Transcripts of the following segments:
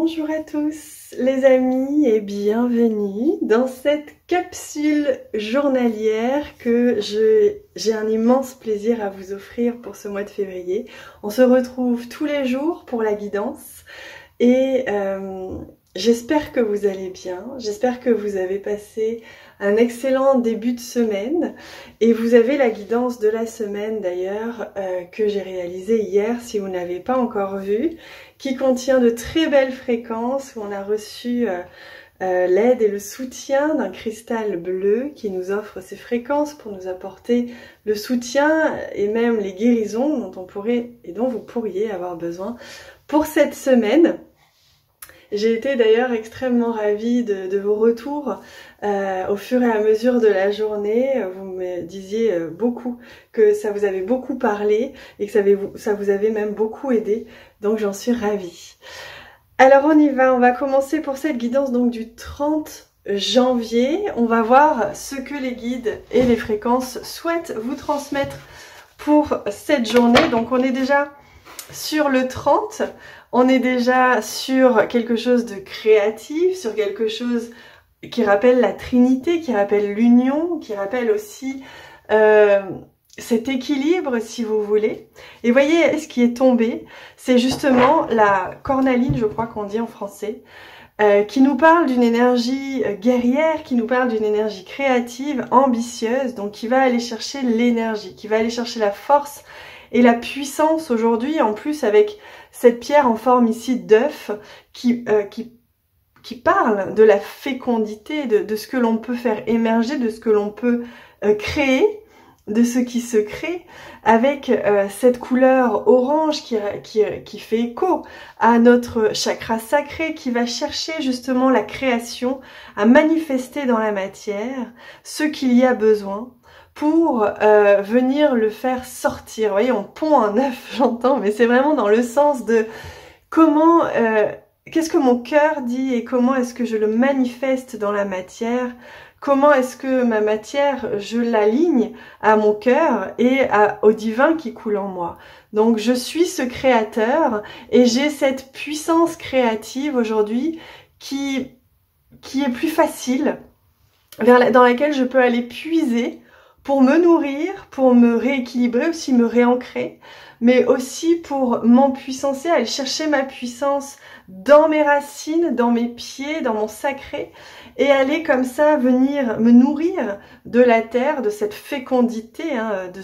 Bonjour à tous les amis et bienvenue dans cette capsule journalière que j'ai un immense plaisir à vous offrir pour ce mois de février. On se retrouve tous les jours pour la guidance et j'espère que vous allez bien, j'espère que vous avez passé un excellent début de semaine et vous avez la guidance de la semaine d'ailleurs que j'ai réalisée hier si vous n'avez pas encore vu, qui contient de très belles fréquences où on a reçu l'aide et le soutien d'un cristal bleu qui nous offre ces fréquences pour nous apporter le soutien et même les guérisons dont on pourrait et dont vous pourriez avoir besoin pour cette semaine. J'ai été d'ailleurs extrêmement ravie de vos retours au fur et à mesure de la journée. Vous me disiez beaucoup que ça vous avait beaucoup parlé et que ça vous avait même beaucoup aidé. Donc j'en suis ravie. Alors on y va, on va commencer pour cette guidance donc du 30 janvier. On va voir ce que les guides et les fréquences souhaitent vous transmettre pour cette journée. Donc on est déjà sur le 30. On est déjà sur quelque chose de créatif, sur quelque chose qui rappelle la Trinité, qui rappelle l'union, qui rappelle aussi cet équilibre si vous voulez. Et voyez, ce qui est tombé, c'est justement la cornaline, je crois qu'on dit en français, qui nous parle d'une énergie guerrière, qui nous parle d'une énergie créative, ambitieuse, donc qui va aller chercher l'énergie, qui va aller chercher la force et la puissance aujourd'hui, en plus avec cette pierre en forme ici d'œuf qui parle de la fécondité, de ce que l'on peut faire émerger, de ce que l'on peut créer, de ce qui se crée, avec cette couleur orange qui fait écho à notre chakra sacré, qui va chercher justement la création, à manifester dans la matière ce qu'il y a besoin pour venir le faire sortir. Vous voyez, on pond un œuf, j'entends, mais c'est vraiment dans le sens de comment, qu'est-ce que mon cœur dit et comment est-ce que je le manifeste dans la matière, comment est-ce que ma matière, je l'aligne à mon cœur et au divin qui coule en moi. Donc je suis ce créateur et j'ai cette puissance créative aujourd'hui qui est plus facile, dans laquelle je peux aller puiser pour me nourrir, pour me rééquilibrer, aussi me réancrer, mais aussi pour m'empuissancer, aller chercher ma puissance dans mes racines, dans mes pieds, dans mon sacré, et aller comme ça venir me nourrir de la terre, de cette fécondité, hein, de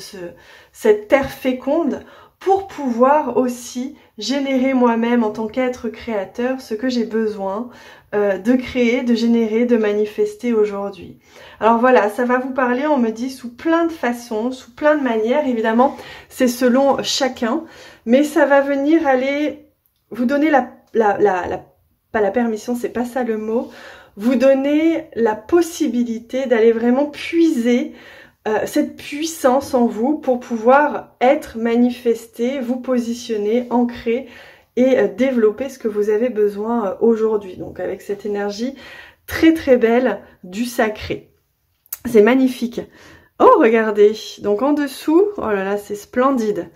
cette terre féconde, pour pouvoir aussi générer moi-même en tant qu'être créateur ce que j'ai besoin de créer, de générer, de manifester aujourd'hui. Alors voilà, ça va vous parler, on me dit, sous plein de façons, sous plein de manières. Évidemment, c'est selon chacun, mais ça va venir aller vous donner pas la permission, c'est pas ça le mot, vous donner la possibilité d'aller vraiment puiser cette puissance en vous pour pouvoir être manifesté, vous positionner, ancrer et développer ce que vous avez besoin aujourd'hui. Donc avec cette énergie très très belle du sacré. C'est magnifique. Oh regardez, donc en dessous, oh là là c'est splendide.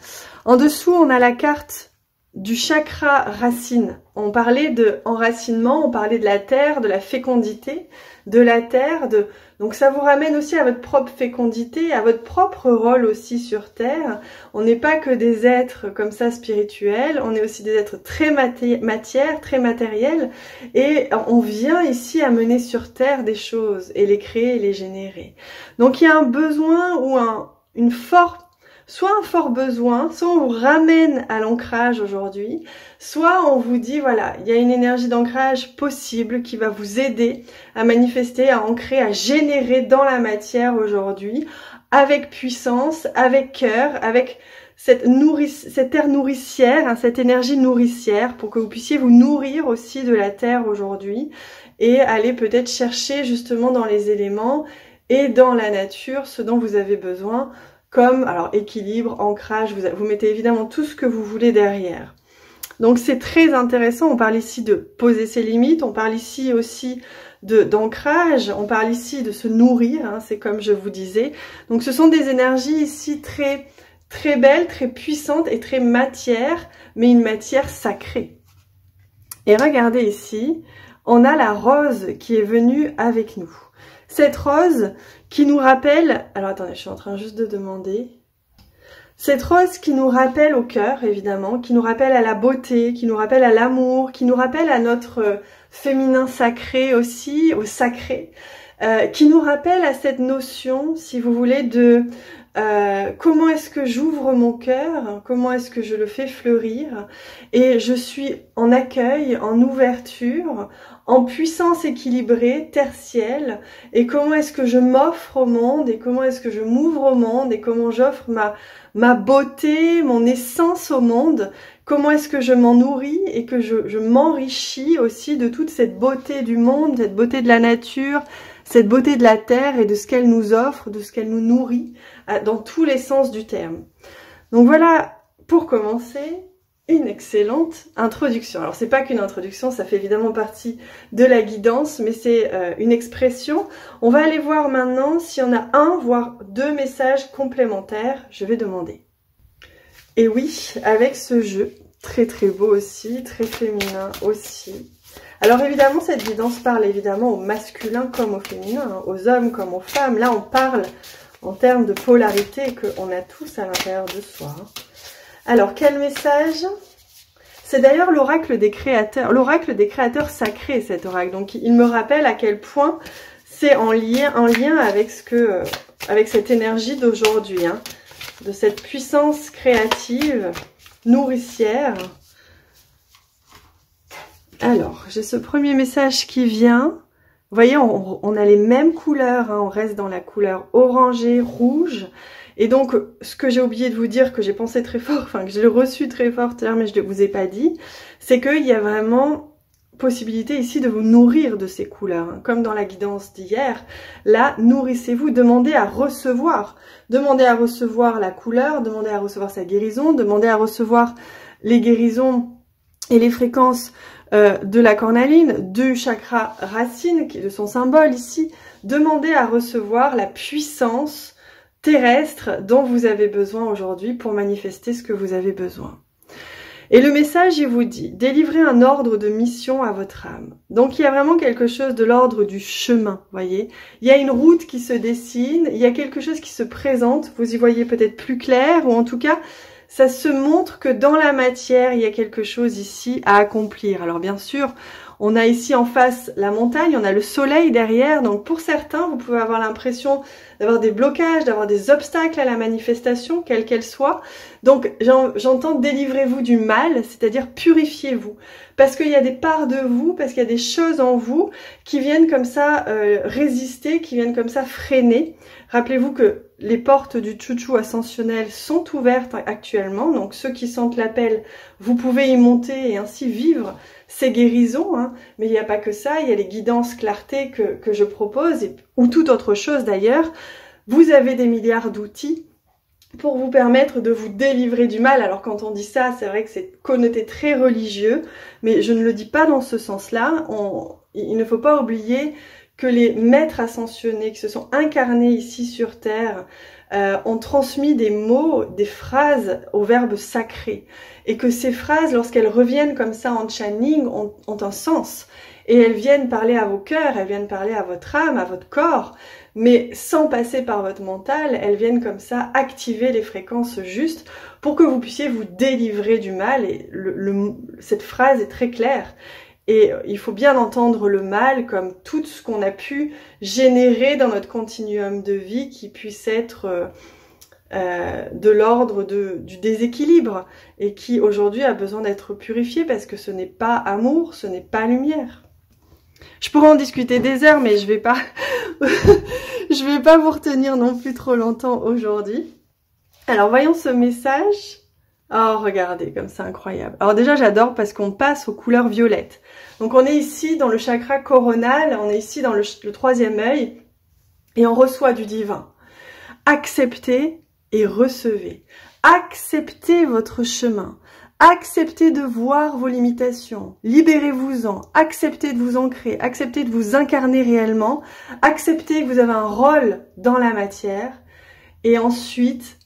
En dessous on a la carte du chakra racine. On parlait de enracinement, on parlait de la terre, de la fécondité, de la terre, donc ça vous ramène aussi à votre propre fécondité, à votre propre rôle aussi sur terre. On n'est pas que des êtres comme ça spirituels, on est aussi des êtres très matière, très matériels, et on vient ici amener sur terre des choses et les créer et les générer. Donc il y a un besoin ou soit un fort besoin, soit on vous ramène à l'ancrage aujourd'hui, soit on vous dit voilà, il y a une énergie d'ancrage possible qui va vous aider à manifester, à ancrer, à générer dans la matière aujourd'hui, avec puissance, avec cœur, avec cette terre nourricière, hein, cette énergie nourricière, pour que vous puissiez vous nourrir aussi de la terre aujourd'hui et aller peut-être chercher justement dans les éléments et dans la nature ce dont vous avez besoin, comme alors équilibre, ancrage, vous mettez évidemment tout ce que vous voulez derrière. Donc c'est très intéressant, on parle ici de poser ses limites, on parle ici aussi d'ancrage, on parle ici de se nourrir, hein, c'est comme je vous disais. Donc ce sont des énergies ici très, très belles, très puissantes et très matière, mais une matière sacrée. Et regardez ici, on a la rose qui est venue avec nous. Cette rose qui nous rappelle... Alors attendez, je suis en train juste de demander... Cette rose qui nous rappelle au cœur, évidemment, qui nous rappelle à la beauté, qui nous rappelle à l'amour, qui nous rappelle à notre féminin sacré aussi, au sacré, qui nous rappelle à cette notion, si vous voulez, de comment est-ce que j'ouvre mon cœur, comment est-ce que je le fais fleurir, et je suis en accueil, en ouverture, en puissance équilibrée, tertielle, et comment est-ce que je m'offre au monde, et comment est-ce que je m'ouvre au monde, et comment j'offre ma beauté, mon essence au monde, comment est-ce que je m'en nourris et que je m'enrichis aussi de toute cette beauté du monde, cette beauté de la nature, cette beauté de la terre et de ce qu'elle nous offre, de ce qu'elle nous nourrit, dans tous les sens du terme. Donc voilà, pour commencer, une excellente introduction. Alors c'est pas qu'une introduction, ça fait évidemment partie de la guidance, mais c'est une expression. On va aller voir maintenant s'il y en a un, voire deux messages complémentaires, je vais demander. Et oui, avec ce jeu, très très beau aussi, très féminin aussi. Alors évidemment, cette guidance parle évidemment au masculin comme au féminin, hein, aux hommes comme aux femmes. Là, on parle en termes de polarité qu'on a tous à l'intérieur de soi. Hein. Alors, quel message? C'est d'ailleurs l'oracle des créateurs sacrés, cet oracle. Donc, il me rappelle à quel point c'est en lien avec avec cette énergie d'aujourd'hui, hein, de cette puissance créative, nourricière. Alors, j'ai ce premier message qui vient. Vous voyez, on a les mêmes couleurs, hein, on reste dans la couleur orangée, rouge. Et donc, ce que j'ai oublié de vous dire, que j'ai pensé très fort, enfin que j'ai reçu très fort tout à l'heure, mais je ne vous ai pas dit, c'est qu'il y a vraiment possibilité ici de vous nourrir de ces couleurs. Hein. Comme dans la guidance d'hier, là, nourrissez-vous, demandez à recevoir. Demandez à recevoir la couleur, demandez à recevoir sa guérison, demandez à recevoir les guérisons et les fréquences de la cornaline, du chakra racine, qui est de son symbole ici. Demandez à recevoir la puissance terrestre dont vous avez besoin aujourd'hui pour manifester ce que vous avez besoin. Et le message, il vous dit, délivrez un ordre de mission à votre âme. Donc il y a vraiment quelque chose de l'ordre du chemin, voyez. Il y a une route qui se dessine, il y a quelque chose qui se présente, vous y voyez peut-être plus clair, ou en tout cas, ça se montre que dans la matière, il y a quelque chose ici à accomplir. Alors bien sûr, on a ici en face la montagne, on a le soleil derrière, donc pour certains, vous pouvez avoir l'impression d'avoir des blocages, d'avoir des obstacles à la manifestation, quelle qu'elle soit. Donc j'entends délivrez-vous du mal, c'est-à-dire purifiez-vous. Parce qu'il y a des parts de vous, parce qu'il y a des choses en vous qui viennent comme ça résister, qui viennent comme ça freiner. Rappelez-vous que les portes du Chouchou ascensionnel sont ouvertes actuellement, donc ceux qui sentent l'appel, vous pouvez y monter et ainsi vivre ces guérisons, hein. Mais il n'y a pas que ça, il y a les guidances clarté que je propose, ou toute autre chose d'ailleurs. Vous avez des milliards d'outils pour vous permettre de vous délivrer du mal. Alors quand on dit ça, c'est vrai que c'est connoté très religieux, mais je ne le dis pas dans ce sens-là. Il ne faut pas oublier que les maîtres ascensionnés qui se sont incarnés ici sur Terre ont transmis des mots, des phrases au verbe sacré. Et que ces phrases, lorsqu'elles reviennent comme ça en channeling, ont un sens. Et elles viennent parler à vos cœurs, elles viennent parler à votre âme, à votre corps, mais sans passer par votre mental, elles viennent comme ça activer les fréquences justes pour que vous puissiez vous délivrer du mal. Et cette phrase est très claire. Et il faut bien entendre le mal comme tout ce qu'on a pu générer dans notre continuum de vie qui puisse être de l'ordre du déséquilibre et qui aujourd'hui a besoin d'être purifié parce que ce n'est pas amour, ce n'est pas lumière. Je pourrais en discuter des heures, mais je vais pas vous retenir non plus trop longtemps aujourd'hui. Alors voyons ce message. Oh, regardez, comme c'est incroyable. Alors déjà, j'adore parce qu'on passe aux couleurs violettes. Donc on est ici dans le chakra coronal, on est ici dans le troisième œil, et on reçoit du divin. Acceptez et recevez. Acceptez votre chemin. Acceptez de voir vos limitations. Libérez-vous-en. Acceptez de vous ancrer. Acceptez de vous incarner réellement. Acceptez que vous avez un rôle dans la matière. Et ensuite,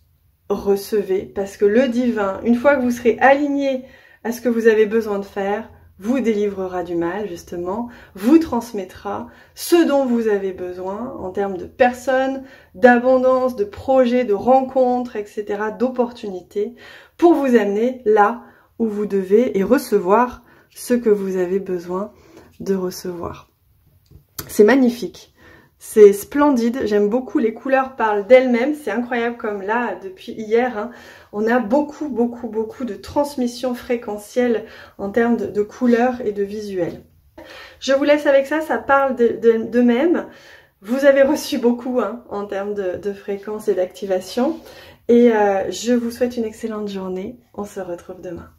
recevez. Parce que le divin, une fois que vous serez aligné à ce que vous avez besoin de faire, vous délivrera du mal justement, vous transmettra ce dont vous avez besoin en termes de personnes, d'abondance, de projets, de rencontres, etc., d'opportunités pour vous amener là où vous devez et recevoir ce que vous avez besoin de recevoir. C'est magnifique, c'est splendide, j'aime beaucoup, les couleurs parlent d'elles-mêmes, c'est incroyable comme là, depuis hier, hein, on a beaucoup de transmission fréquentielle en termes de couleurs et de visuels. Je vous laisse avec ça, ça parle d'eux-mêmes. Vous avez reçu beaucoup hein, en termes de fréquence et d'activation. Et je vous souhaite une excellente journée. On se retrouve demain.